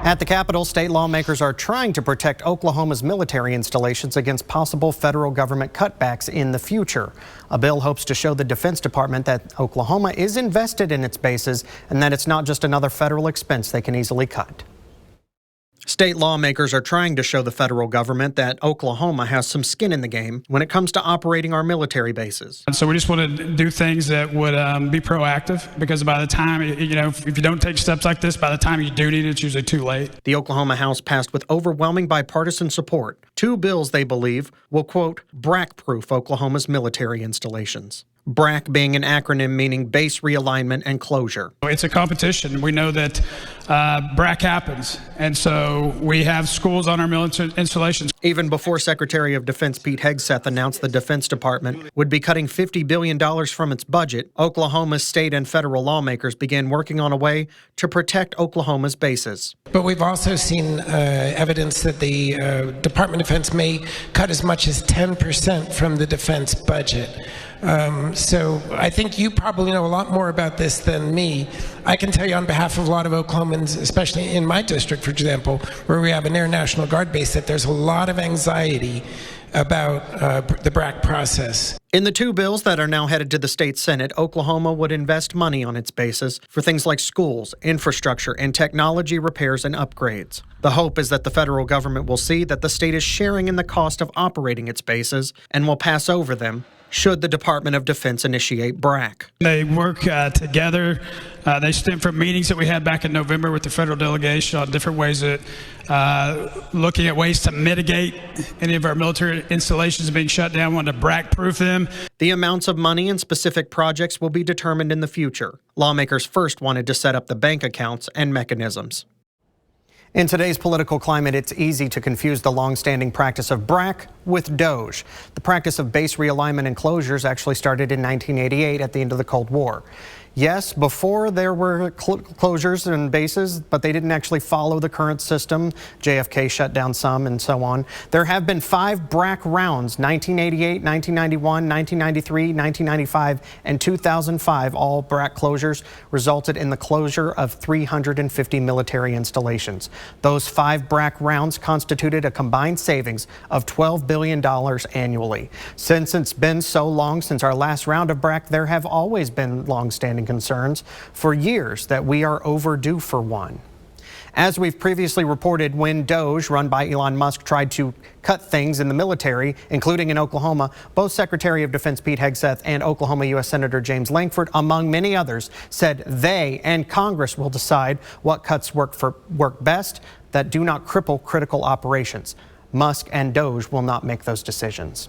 At the Capitol, state lawmakers are trying to protect Oklahoma's military installations against possible federal government cutbacks in the future. A bill hopes to show the Defense Department that Oklahoma is invested in its bases and that it's not just another federal expense they can easily cut. State lawmakers are trying to show the federal government that Oklahoma has some skin in the game when it comes to operating our military bases. And so we just want to do things that would be proactive, because by the time, if you don't take steps like this, by the time you do need it, it's usually too late. The Oklahoma House passed with overwhelming bipartisan support two bills they believe will, quote, BRAC-proof Oklahoma's military installations. BRAC being an acronym meaning base realignment and closure. It's a competition. We know that BRAC happens, and so we have schools on our military installations. Even before Secretary of Defense Pete Hegseth announced the Defense Department would be cutting $50 billion from its budget, Oklahoma's state and federal lawmakers began working on a way to protect Oklahoma's bases. But we've also seen evidence that the Department of Defense may cut as much as 10% from the defense budget. So I think you probably know a lot more about this than me. I can tell you on behalf of a lot of Oklahomans, especially in my district, for example, where we have an Air National Guard base, that there's a lot of anxiety about the BRAC process. In the two bills that are now headed to the state Senate, Oklahoma would invest money on its bases for things like schools, infrastructure, and technology repairs and upgrades. The hope is that the federal government will see that the state is sharing in the cost of operating its bases and will pass over them should the Department of Defense initiate BRAC. They work together. They stem from meetings that we had back in November with the federal delegation on different ways that looking at ways to mitigate any of our military installations being shut down, wanting to BRAC-proof them. The amounts of money and specific projects will be determined in the future. Lawmakers first wanted to set up the bank accounts and mechanisms. In today's political climate, it's easy to confuse the long-standing practice of BRAC with DOGE. The practice of base realignment and closures actually started in 1988 at the end of the Cold War. Yes, before there were closures and bases, but they didn't actually follow the current system. JFK shut down some and so on. There have been 5 BRAC rounds, 1988, 1991, 1993, 1995, and 2005. All BRAC closures resulted in the closure of 350 military installations. Those 5 BRAC rounds constituted a combined savings of $12 billion annually. Since it's been so long since our last round of BRAC, there have always been long-standing concerns for years that we are overdue for one. As we've previously reported, when DOGE, run by Elon Musk, tried to cut things in the military, including in Oklahoma, both Secretary of Defense Pete Hegseth and Oklahoma U.S. Senator James Lankford, among many others, said they and Congress will decide what cuts work best that do not cripple critical operations. Musk and DOGE will not make those decisions.